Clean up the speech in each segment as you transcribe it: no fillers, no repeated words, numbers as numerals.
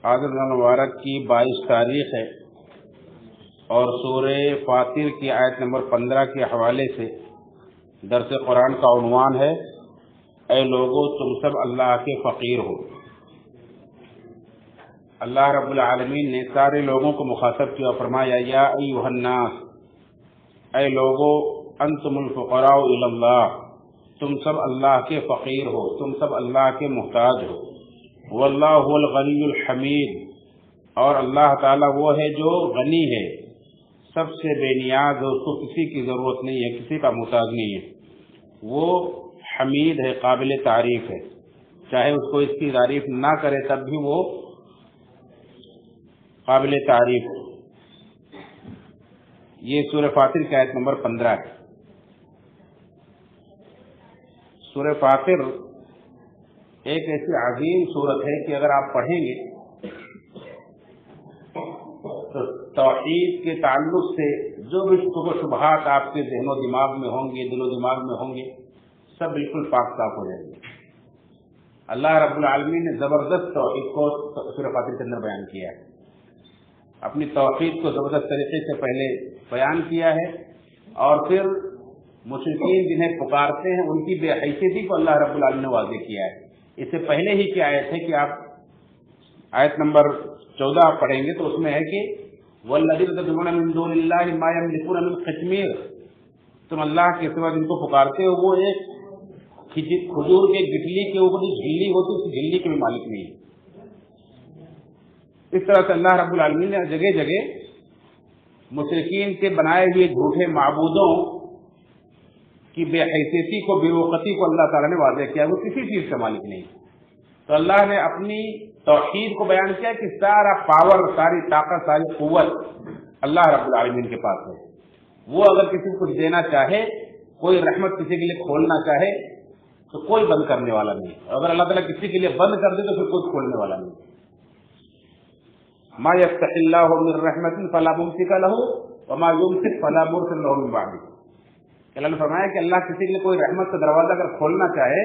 آج رمضان مبارک کی 22 تاریخ ہے اور سورہ فاطر کی آیت نمبر 15 کے حوالے سے درس قرآن کا عنوان ہے اے لوگو تم سب اللہ کے فقیر ہو۔ اللہ رب العالمین نے سارے لوگوں کو مخاطب کیا اور فرمایا یا ایھا الناس، اے لوگو انتم الفقراء الی اللہ، تم سب اللہ کے فقیر ہو، تم سب اللہ کے محتاج ہو۔ واللہ هو الغنی الحمید، اور اللہ تعالیٰ وہ ہے جو غنی ہے، سب سے بے نیاز ہے، اس کو کسی کی ضرورت نہیں ہے، کسی کا محتاج نہیں ہے۔ وہ حمید ہے، قابل تعریف ہے، چاہے اس کو اس کی تعریف نہ کرے تب بھی وہ قابل تعریف ہے۔ یہ سورہ فاطر کی آیت نمبر 15 ہے۔ سورہ فاطر ایک ایسی عظیم صورت ہے کہ اگر آپ پڑھیں گے تو توحید کے تعلق سے جو بھی شبہ شبہات آپ کے ذہن و دماغ میں ہوں گے، دل و دماغ میں ہوں گے، سب بالکل پاک صاف ہو جائیں گے۔ اللہ رب العالمین نے زبردست توحید کو سورہ فاطر کے اندر بیان کیا ہے، اپنی توحید کو زبردست طریقے سے پہلے بیان کیا ہے، اور پھر مشرکین جنہیں پکارتے ہیں ان کی بے حیثیتی کو اللہ رب العالمین نے واضح کیا ہے۔ اس سے پہلے ہی کی آیت ہے کہ آپ آیت نمبر 14 پڑھیں گے تو اس میں ہے کہ والذین تدعون من دون اللہ ما یملکون من قطمیر، تم اللہ کے سوا جن کو پکارتے ہو وہ ایک کھجور کے گٹلی کے اوپر جو جھلی ہوتی ہے اس جھلی کے بھی مالک نہیں ہے۔ اس طرح سے اللہ رب العالمین نے جگہ جگہ مشرکین کے بنائے ہوئے جھوٹے معبودوں کی بے حیثیتی کو، بے وقتی کو اللہ تعالیٰ نے واضح کیا، وہ کسی چیز کا مالک نہیں۔ تو اللہ نے اپنی توحید کو بیان کیا کہ سارا پاور، ساری طاقت، ساری قوت اللہ رب العالمین کے پاس ہے۔ وہ اگر کسی کو کچھ دینا چاہے، کوئی رحمت کسی کے لیے کھولنا چاہے تو کوئی بند کرنے والا نہیں، اگر اللہ تعالیٰ کسی کے لیے بند کر دے تو پھر کوئی کھولنے والا نہیں۔ ما یفتح اللہ من رحمت فلا ممسک لہ وما یمسک فلا مرسل لہ من بعدہ۔ اللہ نے فرمایا کہ اللہ کسی کے لیے کوئی رحمت کا دروازہ اگر کھولنا چاہے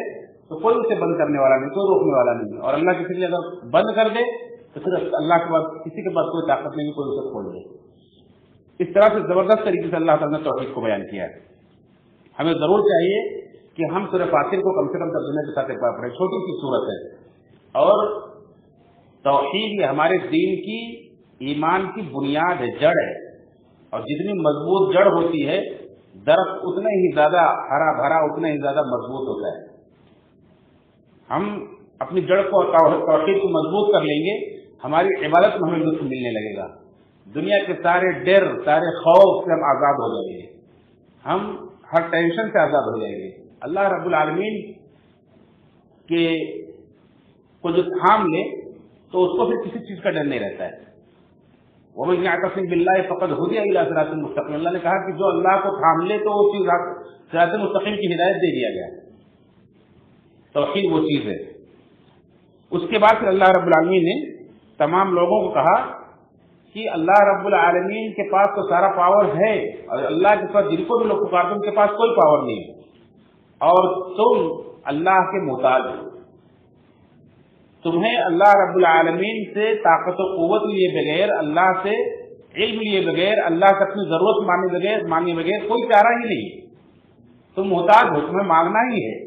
تو کوئی اسے بند کرنے والا نہیں، کوئی روکنے والا نہیں، اور اللہ کسی کے لیے اگر بند کر دے تو پھر اللہ کے پاس کسی کے پاس کوئی طاقت نہیں، کوئی اسے کھول دے۔ اس طرح سے زبردست طریقے سے اللہ تعالیٰ نے توحید کو بیان کیا ہے۔ ہمیں ضرور چاہیے کہ ہم سورہ فاطر کو کم سے کم ترجمے کے ساتھ ایک بار پڑھیں، چھوٹی سی سورت ہے، اور توحید یہ ہمارے دین کی، ایمان کی بنیاد ہے، جڑ ہے، اور جتنی مضبوط جڑ ہوتی ہے درخت اتنا ہی زیادہ ہرا بھرا، اتنا ہی زیادہ مضبوط ہوتا ہے۔ ہم اپنی جڑ کو، توحید کو مضبوط کر لیں گے، ہماری عبادت میں ہمیں لطف ملنے لگے گا، دنیا کے سارے ڈر، سارے خوف سے ہم آزاد ہو جائیں گے، ہم ہر ٹینشن سے آزاد ہو جائیں گے۔ اللہ رب العالمین کے کو جو تھام لے تو اس کو پھر کسی چیز کا ڈر نہیں رہتا ہے۔ وَمَن يَعْتَصِم بِاللَّهِ فَقَدْ هُدِيَ إِلَىٰ صِرَاطٍ مُسْتَقِيمٍ، اللہ نے کہا کہ جو اللہ کو تھام لے تو وہ چیز صراط مستقیم کی ہدایت دے دیا گیا۔ توحید وہ چیز ہے۔ اس کے بعد پھر اللہ رب العالمین نے تمام لوگوں کو کہا کہ اللہ رب العالمین کے پاس تو سارا پاور ہے، اور اللہ کے پاس جن کو بھی لوگ پکارتے ہیں ان کے پاس کوئی پاور نہیں ہے، اور تم اللہ کے محتاج ہو۔ تمہیں اللہ رب العالمین سے طاقت و قوت لیے بغیر، اللہ سے علم لیے بغیر، اللہ سے اپنی ضرورت ماننے بغیر کوئی چارہ ہی نہیں۔ تم محتاج ہو، تمہیں مانگنا ہی ہے،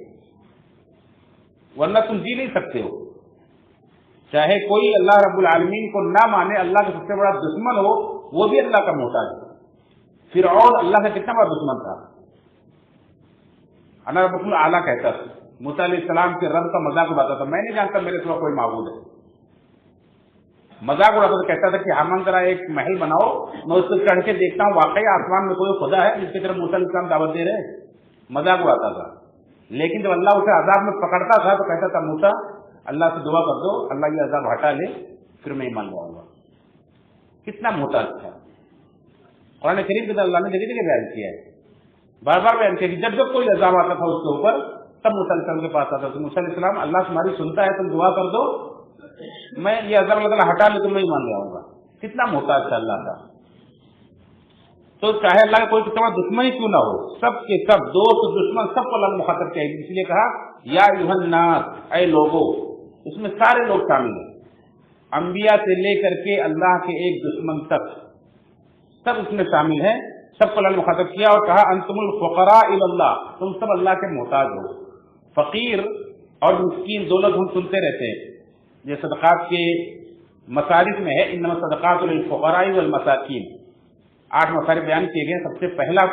ورنہ تم جی نہیں سکتے ہو۔ چاہے کوئی اللہ رب العالمین کو نہ مانے، اللہ کا سب سے بڑا دشمن ہو، وہ بھی اللہ کا محتاج ہے۔ فرعون اللہ کا کتنا بڑا دشمن تھا، اللہ رب اعلیٰ کہتا تھا، موسیٰ علیہ السلام کے رب کا مذاق اڑاتا تھا، میں نہیں جانتا میرے سوا کوئی معبود ہے، مذاق اڑاتا تھا، کہتا تھا کہ ہم ذرا ایک محل بناؤ، میں اس کو چڑھ کے دیکھتا ہوں واقعی آسمان میں کوئی خدا ہے جس کی طرف موسیٰ علیہ السلام دعوت دے رہے ہیں، مذاق اڑاتا تھا۔ لیکن جب اللہ اسے عذاب میں پکڑتا تھا تو کہتا تھا موسیٰ اللہ سے دعا کر دو، اللہ یہ عذاب ہٹا لے، پھر میں ایمان لاؤں گا۔ کتنا محتاج تھا۔ قرآن کریم کے اندر اللہ نے جگہ جگہ بیان کیا ہے، بار بار بیان کیا کہ جب جب کوئی عذاب آتا تھا اس کے اوپر تب موسیٰ علیہ السلام کے پاس آتا تھا، موسیٰ علیہ السلام اللہ تمہاری سنتا ہے، تم دعا کر دو، میں یہ عذاب اللہ تعالیٰ ہٹا لے تو میں ایمان لاؤں گا۔ کتنا محتاج تھا اللہ کا۔ تو چاہے اللہ کا کوئی کتنا دشمن ہی کیوں نہ ہو، سب کے سب دوست دشمن سب کو اللہ نے مخاطب کیا، اس لیے کہا یا ایھا الناس، اے لوگوں، اس میں سارے لوگ شامل ہیں، انبیاء سے لے کر کے اللہ کے ایک دشمن تک سب اس میں شامل ہیں، سب کو اللہ نے مخاطب کیا اور کہا انتم الفقراء الی اللہ، تم سب اللہ کے محتاج ہو۔ فقیر اور مسکین دو لفظ ہم سنتے رہتے ہیں، یہ صدقات کے مصارف میں ہے، انما الصدقات للفقراء والمساکین، 8 مصارف بیان کیے گئے۔ سب سے پہلا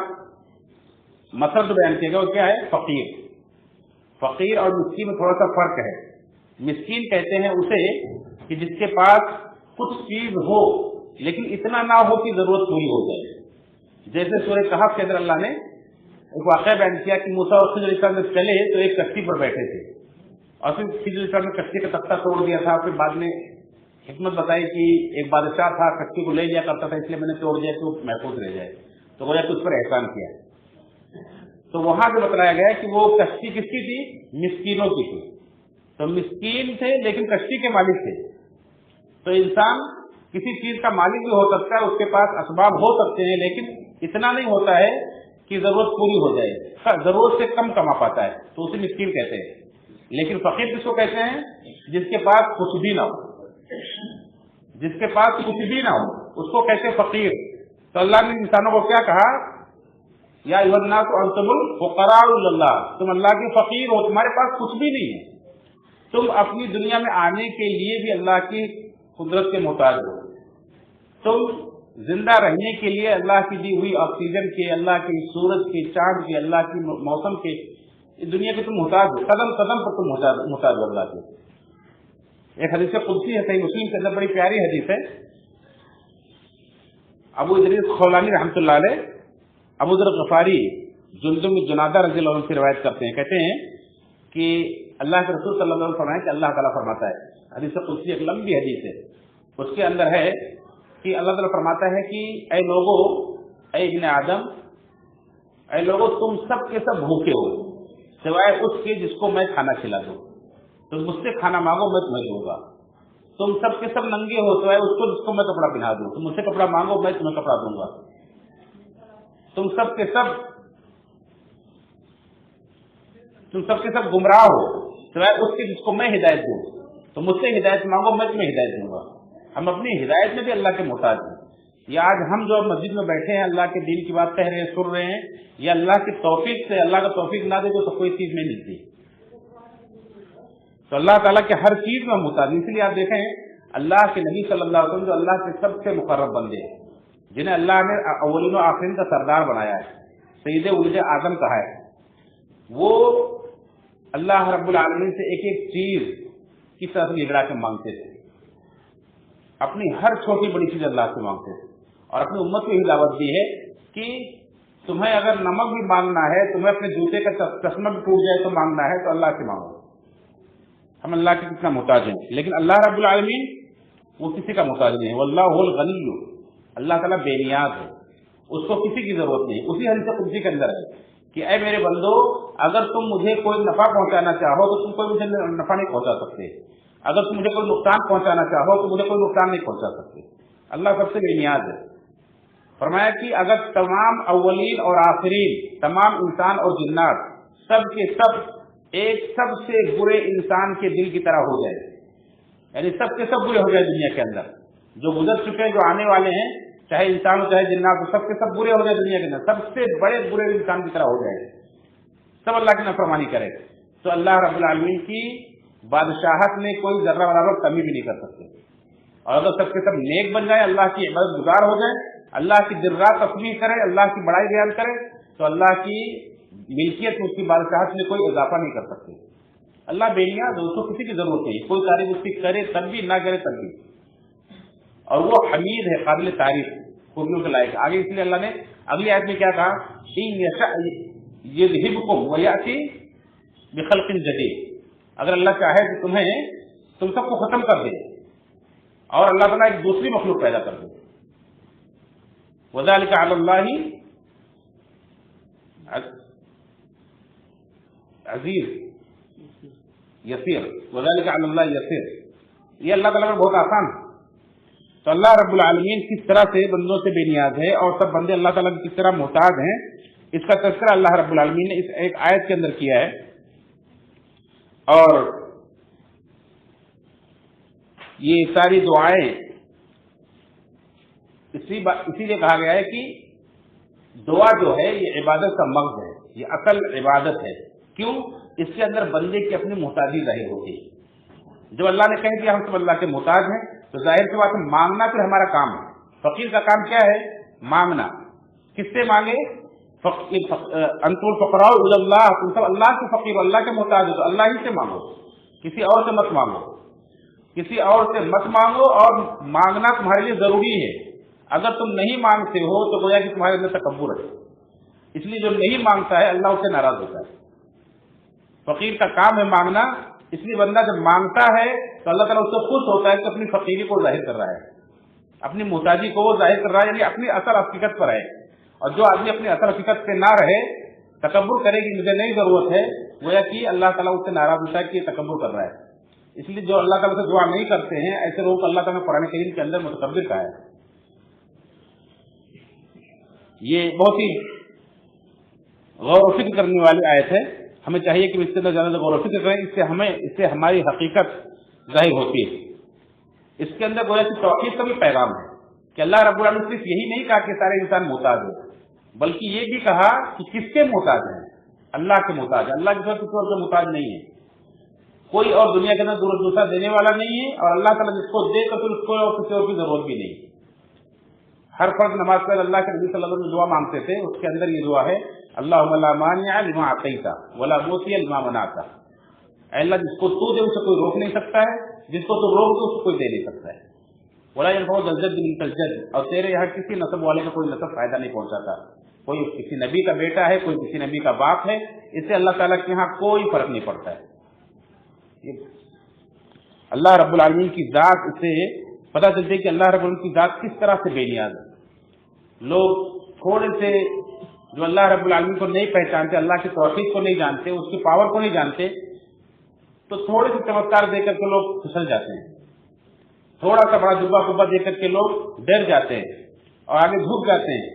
مصرف جو بیان کیا گیا وہ کیا ہے؟ فقیر۔ فقیر اور مسکین میں تھوڑا سا فرق ہے۔ مسکین کہتے ہیں اسے کہ جس کے پاس کچھ چیز ہو لیکن اتنا نہ ہو کہ ضرورت پوری ہو جائے، جیسے سورہ کہف کے اندر اللہ نے ایک واقعہ بیان کیا کہ موسیٰ اور خضر علیہ السلام جب چلے تو ایک کشتی پر بیٹھے تھے اور پھر خضر علیہ السلام نے کشتی کا تختہ توڑ دیا تھا، پھر بعد میں حکمت بتائی کہ ایک بادشاہ تھا کشتی کو لے لیا کرتا تھا، اس لیے میں نے توڑ دیا تو محفوظ رہ جائے، تو گویا کہ اس پر احسان کیا۔ تو وہاں سے بتلایا گیا کہ وہ کشتی کس کی تھی؟ مسکینوں کی تھی۔ تو مسکین تھے لیکن کشتی کے مالک تھے۔ تو انسان کسی چیز کا مالک بھی ہو سکتا ہے، اس کے پاس اسباب ہو سکتے ہیں، لیکن اتنا نہیں ہوتا ہے کہ ضرورت پوری ہو جائے، ضرورت سے کم کما پاتا ہے تو اسے مسکین کہتے ہیں۔ لیکن فقیر کس کو کہتے ہیں؟ جس کے پاس کچھ بھی نہ ہو، جس کے پاس کچھ بھی نہ ہو اس کو کہتے ہیں فقیر۔ تو اللہ نے انسانوں کو کیا کہا؟ یا ایھا الناس انتم الفقراء الی اللہ، تم اللہ کے فقیر ہو، تمہارے پاس کچھ بھی نہیں ہے، تم اپنی دنیا میں آنے کے لیے بھی اللہ کی قدرت کے محتاج ہو، تم زندہ رہنے کے لیے اللہ کی دی ہوئی آکسیجن کے، اللہ کے سورج کے، چاند کے، اللہ کی موسم کے، دنیا کے تم محتاج ہو، قدم قدم پر تم محتاج ہو اللہ کے۔ ایک حدیث قدسی ہے صحیح مسلم کے اندر، بڑی پیاری حدیث ہے۔ ابو ادریس خولانی رحمۃ اللہ علیہ ابو ذر غفاری جندب بن جنادہ رضی اللہ عنہ سے روایت کرتے ہیں، کہتے ہیں کہ اللہ کے رسول صلی اللہ علیہ وسلم فرمائے کہ اللہ تعالیٰ فرماتا ہے، حدیث قدسی ایک لمبی حدیث ہے، اس کے اندر ہے کہ اللہ تعالیٰ فرماتا ہے کہ اے لوگو، اے ابن آدم، اے لوگو تم سب کے سب بھوکے ہو سوائے اس کے جس کو میں کھانا کھلا دوں، تم مجھ سے کھانا مانگو میں تمہیں دوں گا، تم سب کے سب ننگے ہو سوائے اس کو جس کو میں کپڑا پہنا دوں، تم مجھ سے کپڑا مانگو میں تمہیں کپڑا دوں گا، تم سب کے سب گمراہ ہو سوائے اس کے جس کو میں ہدایت دوں، تم مجھ سے ہدایت مانگو میں تمہیں ہدایت دوں گا۔ ہم اپنی ہدایت میں بھی اللہ کے محتاج ہیں۔ یا آج ہم جو مسجد میں بیٹھے ہیں اللہ کے دین کی بات کہہ رہے ہیں، سن رہے ہیں، یا اللہ کی توفیق سے، اللہ کا توفیق نہ دے تو کوئی چیز نہیں ملتی۔ تو اللہ تعالیٰ کے ہر چیز میں محتاج ہیں۔ اس لیے آپ دیکھیں اللہ کے نبی صلی اللہ علیہ وسلم جو اللہ کے سب سے مقرب بندے ہیں، جنہیں اللہ نے اولین و آخرین کا سردار بنایا ہے، سید ولد آدم کہا ہے، وہ اللہ رب العالمین سے ایک ایک چیز کی طرح سے نگڑا کے مانگتے تھے، اپنی ہر چھوٹی بڑی چیز اللہ سے مانگتے تھے، اور اپنی امت کو یہ دعوت دی ہے کہ تمہیں اگر نمک بھی مانگنا ہے، تمہیں اپنے جوتے کا چشمہ بھی ٹوٹ جائے تو مانگنا ہے تو اللہ سے مانگو۔ ہم اللہ کے کتنا محتاج ہیں، لیکن اللہ رب العالمین وہ کسی کا محتاج نہیں ہے۔ واللہ الغنی، اللہ تعالیٰ بے نیاز ہے، اس کو کسی کی ضرورت نہیں۔ اسی حدیث قدسی کے اندر ہے کہ اے میرے بندو، اگر تم مجھے کوئی نفع پہنچانا چاہو تو تم کوئی مجھے نفع نہیں پہنچا سکتے، اگر تم مجھے کوئی نقصان پہنچانا چاہو تو مجھے کوئی نقصان نہیں پہنچا سکتے۔ اللہ سب سے بے نیاز ہے۔ فرمایا کہ اگر تمام اولین اور آخرین، تمام انسان اور جنات سب کے سب ایک سب سے برے انسان کے دل کی طرح ہو جائے، یعنی سب کے سب برے ہو جائے، دنیا کے اندر جو گزر چکے ہیں، جو آنے والے ہیں، چاہے انسان ہو چاہے جنات ہو، سب کے سب برے ہو جائے دنیا کے اندر، سب سے بڑے برے انسان کی طرح ہو جائے، سب اللہ کی نافرمانی کرے، تو اللہ رب العالمین کی بادشاہت میں کوئی ذرہ برابر کمی بھی نہیں کر سکتے۔ اور اگر سب کے سب نیک بن جائے، اللہ کی عبادت گزار ہو جائے، اللہ کی دن رات تسبیح کرے، اللہ کی بڑائی بیان کرے، تو اللہ کی ملکیت میں، اس کی بادشاہت میں کوئی اضافہ نہیں کر سکتے۔ اللہ بے نیاز ہے، اس کو کسی کی ضرورت نہیں، کوئی تعریف اس کی کرے تب بھی، نہ کرے تب بھی، اور وہ حمید ہے، قابل تعریف، خوبیوں کے لائق۔ آگے اس لیے اللہ نے اگلی آیت میں کیا کہا؟ إِن يَشَأْ يُذْهِبْكُمْ وَيَأْتِ بِخَلْقٍ جَدِيدٍ، اگر اللہ چاہے تو تم سب کو ختم کر دے اور اللہ تعالیٰ ایک دوسری مخلوق پیدا کر دے۔ وَذَلِكَ عَلَى اللَّهِ عزیز یسیر، وَذَلِكَ عَلَى اللَّهِ یسیر، یہ اللہ تعالیٰ میں بہت آسان ہے۔ تو اللہ رب العالمین کس طرح سے بندوں سے بے نیاز ہے اور سب بندے اللہ تعالیٰ کی کس طرح محتاج ہیں، اس کا تذکرہ اللہ رب العالمین نے اس ایک آیت کے اندر کیا ہے۔ اور یہ ساری دعائیں اسی لیے کہا گیا ہے کہ دعا جو ہے یہ عبادت کا مغز ہے، یہ اصل عبادت ہے۔ کیوں؟ اس کے اندر بندے کی اپنی محتاجی ظاہر ہوتی ہے۔ جب اللہ نے کہہ دیا ہم سب اللہ کے محتاج ہیں تو ظاہر سی بات ہے مانگنا پھر ہمارا کام ہے۔ فقیر کا کام کیا ہے؟ مانگنا۔ کس سے مانگے؟ انتم الفقراء الی اللہ، تم سب اللہ کے فقیر، اللہ کے محتاج ہو تو اللہ ہی سے مانگو، کسی اور سے مت مانگو، کسی اور سے مت مانگو، اور مانگنا تمہارے لیے ضروری ہے۔ اگر تم نہیں مانگتے ہو تو گویا کہ تمہارے اندر تکبر ہے، اس لیے جو نہیں مانگتا ہے اللہ اس سے ناراض ہوتا ہے۔ فقیر کا کام ہے مانگنا، اس لیے بندہ جب مانگتا ہے تو اللہ تعالیٰ اس سے خوش ہوتا ہے کہ اپنی فقیری کو ظاہر کر رہا ہے، اپنی محتاجی کو وہ ظاہر کر رہا ہے، یعنی اپنی اصل حقیقت پر ہے۔ اور جو آدمی اپنی اصل حقیقت پہ نہ رہے، تکبر کرے کہ مجھے نہیں ضرورت ہے، گویا کہ اللہ تعالیٰ اس سے ناراض ہوتا ہے کہ یہ تکبر کر رہا ہے۔ اس لیے جو اللہ تعالیٰ سے دعا نہیں کرتے ہیں ایسے لوگوں کو اللہ تعالیٰ نے قرآن کریم کے اندر متکبر کہا ہے۔ یہ بہت ہی غور و فکر کرنے والی آیت ہے، ہمیں چاہیے کہ اس کے اندر زیادہ غور و فکر کریں، اس سے ہماری حقیقت ظاہر ہوتی ہے۔ اس کے اندر گویا کہ توحید کا بھی پیغام ہے کہ اللہ رب العالمین صرف یہی نہیں کہا کہ سارے انسان محتاج ہو، بلکہ یہ بھی کہا کہ کس کے محتاج ہیں؟ اللہ کے محتاج ہیں۔ اللہ کے ساتھ کسی اور کے محتاج نہیں ہے، کوئی اور دنیا کے اندر دوسرا دینے والا نہیں ہے، اور اللہ تعالیٰ جس کو دے تو پھر اس کو اور کسی اور کی ضرورت بھی نہیں۔ ہر فرض نماز پڑھ اللہ کے نبی صلی اللہ علیہ وسلم دعا مانگتے تھے، اس کے اندر یہ دعا ہے اللہم لا مانع لما اعطیت ولا معطی لما منعت۔ اے اللہ جس کو تو دے اسے کوئی روک نہیں سکتا ہے، جس کو تو روک دے اس کو کوئی دے نہیں سکتا ہے۔ ولا ينفع ذا الجد منك الجد، اور تیرے یہاں کسی نسب والے کا کوئی نسب فائدہ نہیں پہنچاتا، کوئی کسی نبی کا بیٹا ہے، کوئی کسی نبی کا باپ ہے، اس سے اللہ تعالیٰ کے یہاں کوئی فرق نہیں پڑتا ہے۔ اللہ رب العالمین کی ذات سے پتہ چلتے کہ اللہ رب العالمین کی ذات کس طرح سے بے نیاز ہے۔ لوگ تھوڑے سے جو اللہ رب العالمین کو نہیں پہچانتے، اللہ کی توحید کو نہیں جانتے، اس کی پاور کو نہیں جانتے، تو تھوڑے سے چمتکار دے کر کے لوگ پھسل جاتے ہیں، تھوڑا سا بڑا جبہ کبا دے کر کے لوگ ڈر جاتے ہیں اور آگے جھک جاتے ہیں،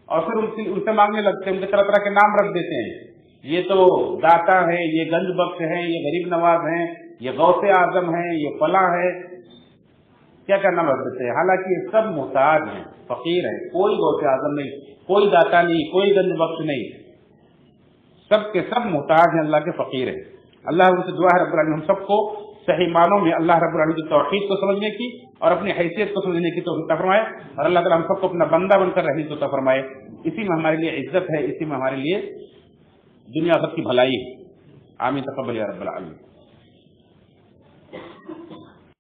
اور پھر ان سے مانگنے لگتے ہیں، ان کے طرح طرح کے نام رکھ دیتے ہیں، یہ تو داتا ہے، یہ گنج بخش ہے، یہ غریب نواز ہیں، یہ غوث اعظم ہے، یہ فلاں ہے، کیا کیا نام رکھ دیتے ہیں، حالانکہ یہ سب محتاج ہیں، فقیر ہیں، کوئی غوث اعظم نہیں، کوئی داتا نہیں، کوئی گنج بخش نہیں، سب کے سب محتاج ہیں، اللہ کے فقیر ہیں۔ اللہ ان سے دعا ہے رب العالمین ہم سب کو صحیح معنوں میں اللہ رب العالمین کی توحید کو سمجھنے کی اور اپنی حیثیت کو سمجھنے کی توفیق عطا فرمائے، اور اللہ تعالیٰ ہم سب کو اپنا بندہ بن کر رہنے کی عطا فرمائے۔ اسی میں ہمارے لیے عزت ہے، اسی میں ہمارے لیے دنیا آخرت کی بھلائی ہے۔ آمین، تقبل یا رب العالمین۔